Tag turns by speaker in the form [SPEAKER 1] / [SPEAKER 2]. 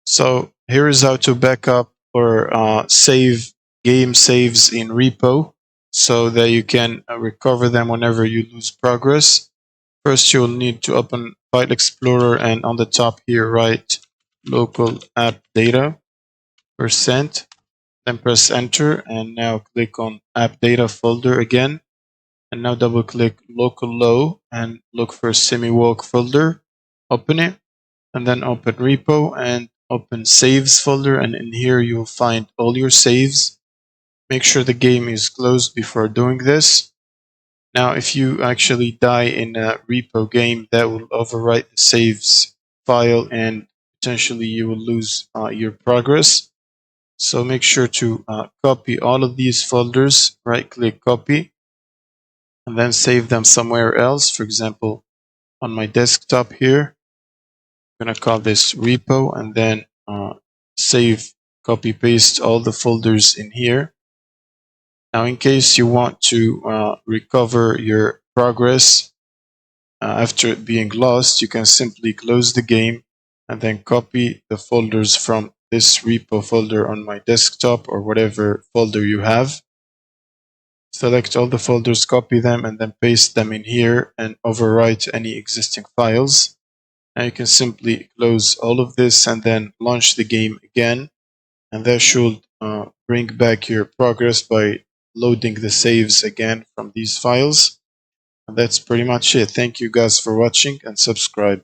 [SPEAKER 1] So here is how to backup or save game saves in repo so that you can recover them whenever you lose progress. First, you'll need to open File Explorer and on the top here write local app data %, then press enter and now click on app data folder again. And now double click local low and look for semi-walk folder, open it, and then open repo and open saves folder, and in here you'll find all your saves. Make sure the game is closed before doing this. Now if you actually die in a repo game, that will overwrite the saves file and potentially you will lose your progress. So make sure to copy all of these folders, right click copy, and then save them somewhere else. For example, on my desktop here, I'm going to call this repo and then save, copy paste all the folders in here. Now in case you want to recover your progress after it being lost, you can simply close the game and then copy the folders from this repo folder on my desktop or whatever folder you have. Select all the folders, copy them, and then paste them in here and overwrite any existing files. Now you can simply close all of this and then launch the game again, and that should bring back your progress by loading the saves again from these files. And that's pretty much it. Thank you guys for watching and subscribe.